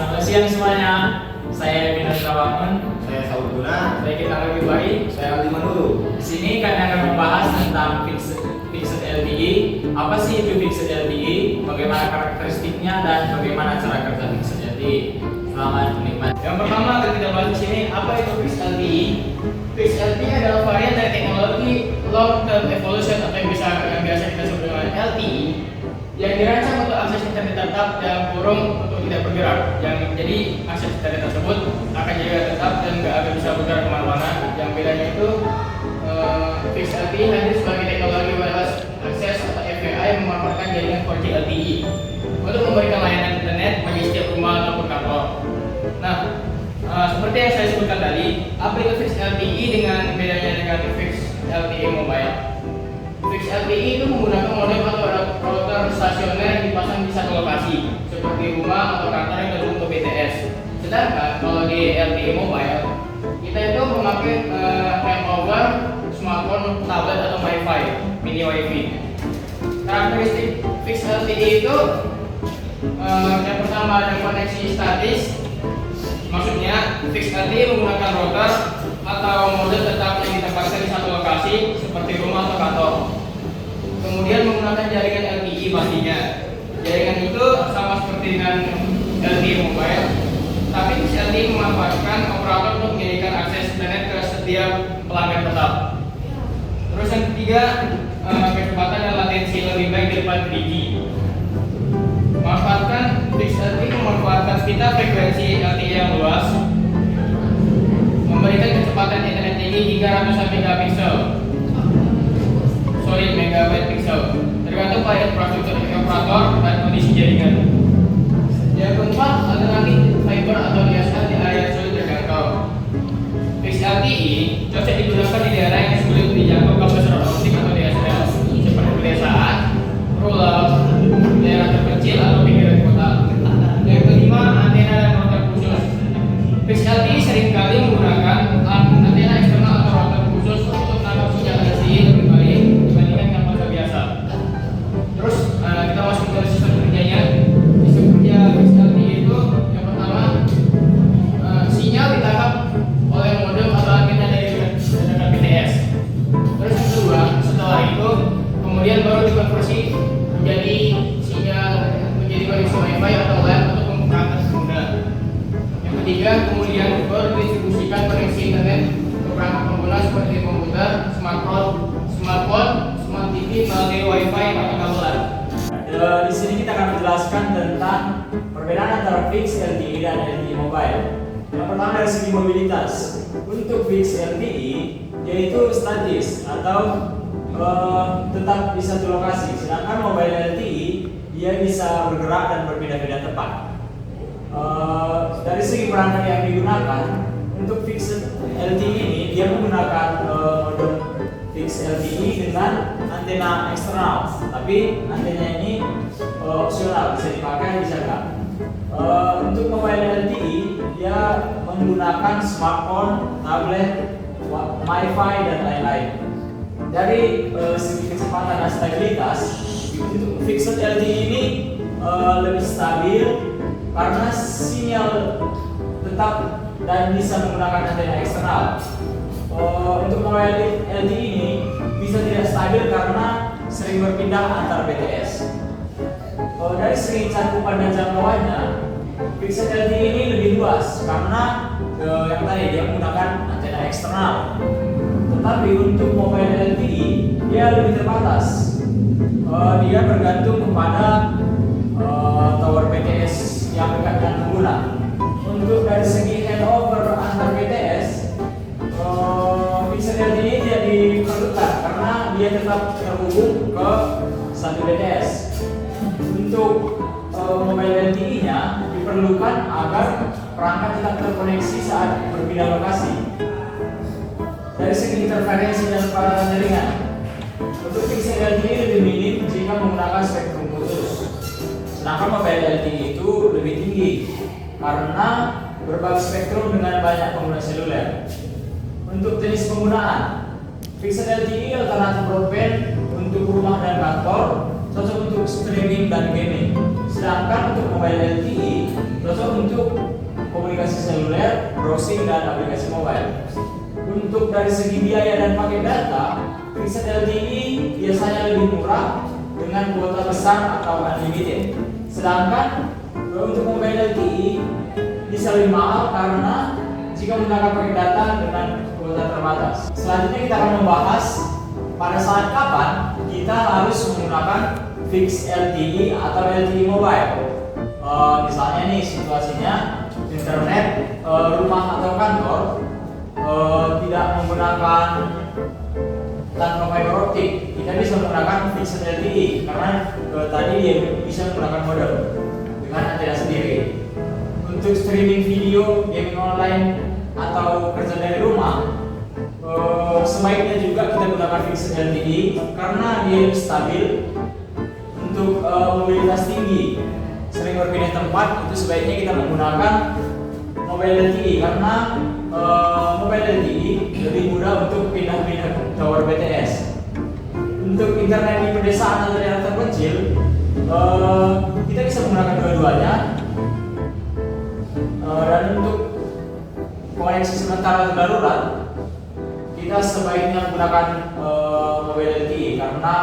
Selamat siang semuanya. Saya Bina Trawangun. Saya Saud Guna. Saya kita lagi baik. Saya Aldi Manulu. Di sini kami akan membahas tentang fixed LTE. Apa sih itu fixed LTE? Bagaimana karakteristiknya dan bagaimana cara kerja fixed LTE? Selamat menikmati. Yang pertama akan kita bahas di sini apa itu fixed LTE. Fixed LTE adalah varian dari teknologi long term evolution atau yang biasa kita sebut dengan LTE yang dirancang untuk akses internet tetap dalam kurung untuk tidak bergerak. Yang jadi akses internet tersebut akan jaga tetap dan nggak akan bisa bergerak kemana-mana. Yang bedanya itu fixed LTE hadir sebagai teknologi wireless access atau FWA yang memanfaatkan jaringan 4G LTE untuk memberikan layanan internet bagi setiap rumah ataupun kantor. Nah, seperti yang saya sebutkan tadi, apa itu fixed LTE dengan bedanya dengan fixed LTE mobile? Fixed LTE itu menggunakan modem atau router stasioner yang dipasang di satu lokasi, seperti rumah atau kantor yang terhubung ke BTS. Sedangkan kalau di LTE mobile, kita itu memakai hand over, smartphone, tablet atau MiFi, mini WiFi. Karakteristik fixed LTE itu yang pertama ada koneksi statis. Maksudnya fixed LTE menggunakan router atau modem tetap yang ditempatkan di satu lokasi seperti rumah atau kantor. Kemudian menggunakan jaringan LTE pastinya. Jaringan itu sama seperti dengan LTE mobile, tapi fixed LTE memanfaatkan operator untuk menjadikan akses internet ke setiap pelanggan tetap. Terus yang ketiga, kecepatan dan latensi lebih baik daripada 3G. Manfaatkan fixed LTE memanfaatkan speed frekuensi LTE yang luas, memberikan kecepatan internet tinggi hingga ratusan megabyte pixel, tergantung pada infrastruktur operator dan kondisi jaringan. Yang keempat, alternatif fiber atau DSL di area sulit terjangkau. Fixed LTE cocok digunakan di daerah yang sulit dijangkau kabel optik atau DSL, seperti pedesaan, rural, daerah terpencil atau pinggiran kota. Yang kelima, antena dan router khusus. Fixed LTE seringkali menggunakan antena eksternal atau router khusus untuk menangkap sinyal LTE lebih baik dibandingkan dengan ponsel biasa. Terus kita masuk ke sistem kerjanya. Sistem kerja fixed LTE itu yang pertama, sinyal ditangkap oleh modem atau antena dari jaringan BTS. Terus yang kedua, setelah itu kemudian baru dikonversi menjadi sinyal menjadi koneksi WiFi atau LAN untuk perangkat pengguna. Yang ketiga, kemudian baru didistribusikan koneksi internet ke perangkat pengguna seperti komputer, smartphone, smart TV melalui WiFi atau kabel LAN. Di sini kita akan menjelaskan tentang perbedaan antara fixed LTE dan LTE mobile. Yang pertama dari segi mobilitas. Untuk fixed LTE yaitu statis atau tetap di satu lokasi, sedangkan mobile LTE dia bisa bergerak dan berpindah-pindah tempat. Dari segi perangkat yang digunakan untuk fixed LTE ini dia menggunakan modem fixed LTE dengan antena eksternal, tapi antena ini opsional, bisa dipakai bisa enggak. Untuk mobile LTE dia menggunakan smartphone, tablet, MiFi dan lain-lain. Dari segi kecepatan dan stabilitas, untuk fixed LTE ini lebih stabil karena sinyal tetap dan bisa menggunakan antena eksternal. Untuk mobile LTE ini bisa tidak stabil karena sering berpindah antar BTS. Dari segi cakupan dan jangkauannya, fixed LTE ini lebih luas karena yang tadi dia menggunakan antena eksternal. Tetapi untuk mobile LTE dia lebih terbatas. Dia bergantung kepada tower BTS yang dekat dengan pengguna. Untuk dari segi handover antar BTS, fixed LTE tidak diperlukan karena dia tetap terhubung ke satu BTS. Untuk mobile LTE-nya diperlukan agar perangkat tetap terkoneksi saat berpindah lokasi. Dari segi interferensi dan kepadatan jaringan, untuk fixed LTE lebih minim jika menggunakan spektrum putus, sedangkan mobile LTE itu lebih tinggi karena berbagi spektrum dengan banyak pengguna seluler. Untuk jenis penggunaan, fixed LTE alternatif broadband untuk rumah dan kantor, cocok untuk streaming dan gaming. Sedangkan untuk mobile LTE cocok untuk komunikasi seluler, browsing dan aplikasi mobile. Untuk dari segi biaya dan paket data, fixed LTE biasanya lebih murah dengan kuota besar atau unlimited. Sedangkan untuk mobile LTE bisa lebih mahal karena jika menggunakan paket data dengan kuota terbatas. Selanjutnya kita akan membahas pada saat kapan kita harus menggunakan fixed LTE atau LTE mobile. Misalnya nih situasinya internet rumah atau kantor tidak menggunakan tanpa fiber optik, kita bisa menggunakan fixed LTE karena tadi dia bisa menggunakan modem dengan antena sendiri. Untuk streaming video, gaming online atau kerja dari rumah, sebaiknya juga kita gunakan fixed LTE karena dia lebih stabil. Untuk mobilitas tinggi, sering berpindah tempat, itu sebaiknya kita menggunakan mobile LTE karena mobile LTE lebih mudah untuk pindah-pindah tower BTS. Untuk internet di pedesaan atau daerah terpencil, kita bisa menggunakan dua-duanya. Dan untuk koneksi sementara atau darurat, kita sebaiknya menggunakan mobile LTE karena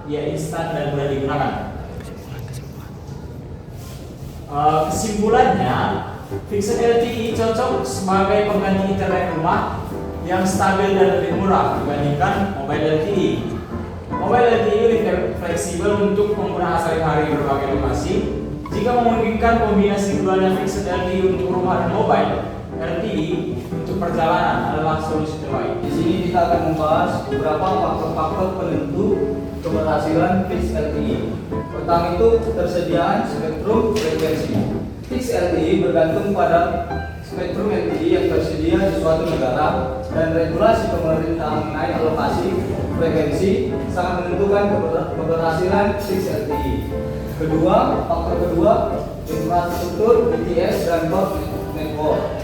dia instan dan mudah digunakan. Kesimpulannya, fixed LTE cocok sebagai pengganti internet rumah yang stabil dan lebih murah dibandingkan mobile LTE. Mobile LTE lebih fleksibel untuk penggunaan sehari-hari di berbagai lokasi. Jika memungkinkan kombinasi keduanya fixed LTE untuk rumah dan mobile, LTE untuk perjalanan adalah solusi terbaik. Di sini kita akan membahas beberapa faktor-faktor penentu keberhasilan fixed LTE. Pertama itu ketersediaan spektrum frekuensi. Fixed LTE bergantung pada spektrum LTE yang tersedia di suatu negara dan regulasi pemerintah mengenai alokasi frekuensi sangat menentukan keberhasilan fixed LTE. Faktor kedua, infrastruktur BTS dan broad network.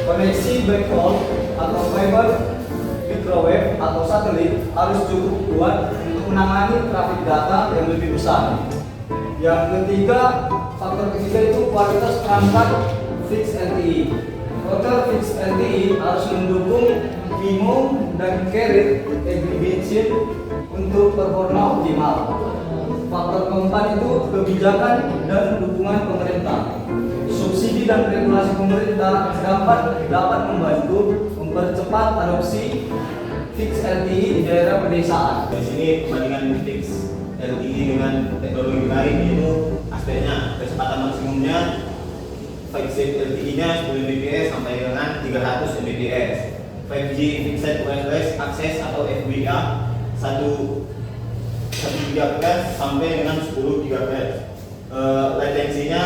Koneksi backhaul atau fiber, microwave atau satelit harus cukup kuat untuk menangani trafik data yang lebih besar. Faktor ketiga itu kualitas perangkat fixed LTE. Router fixed LTE harus mendukung MIMO dan carrier aggregation untuk performa optimal. Faktor keempat itu kebijakan dan dukungan pemerintah. Subsidi dan regulasi pemerintah dapat membantu mempercepat adopsi fixed LTE di daerah pedesaan. Di sini perbandingan fixed LTE dengan teknologi lain yaitu aspeknya kecepatan maksimumnya fixed LTE-nya 10 Mbps sampai dengan 300 Mbps. 5G fixed wireless access atau FWA 1 GHz sampai dengan 10 GHz. Latensinya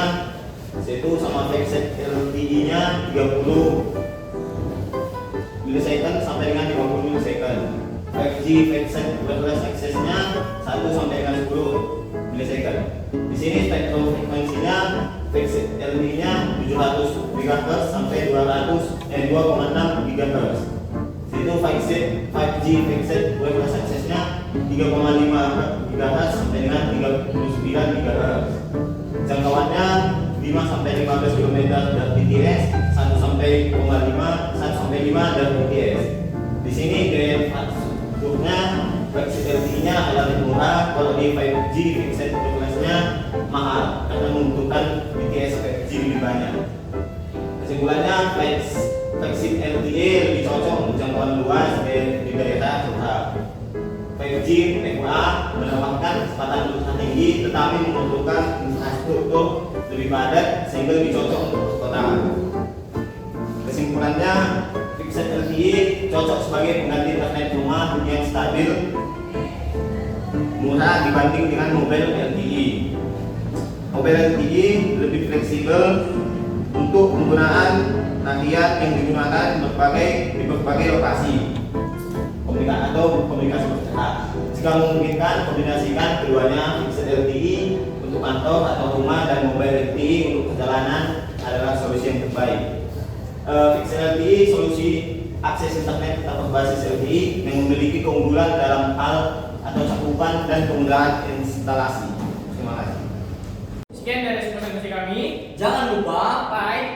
itu sama fixed LTE-nya 30 milisecond sampai dengan 50 milisecond. 5G fixed wireless access-nya 1 sampai dengan 10 milisecond. Di sini spektrum frekuensinya fixed LTE-nya 700 MHz sampai 2,6 GHz. Itu 5G fixed wireless access-nya 3,5 GHz sampai dengan 39 GHz. Jangkauannya 5 sampai 15 km dari BTS, 1 sampai 5 dari BTS. Di sini gaya infrastrukturnya fixed LTE-nya relatif murah, kalau di 5G fixed wireless-nya mahal karena membutuhkan BTS 5G lebih banyak. Kesimpulannya, fixed LTE lebih cocok untuk jangkauan luas di daerah kota. 5G FWA menawarkan kecepatan pulsa tinggi tetapi membutuhkan infrastruktur lebih padat sehingga lebih cocok untuk perkotaan. Kesimpulannya, fixed LTE cocok sebagai pengganti internet rumah yang stabil, murah dibanding dengan mobile LTE. Mobile LTE lebih fleksibel untuk penggunaan rakyat yang digunakan di berbagai lokasi atau komunikasi bercepat. Jika memungkinkan, kombinasikan keduanya fixed LTE untuk kantor atau rumah dan mobile LTE untuk perjalanan adalah solusi yang terbaik. Fixed LTE solusi akses internet atau berbasis LTE yang memiliki keunggulan dalam hal atau cakupan dan kemudahan instalasi. Terima kasih. channel TV kami. Jangan lupa like,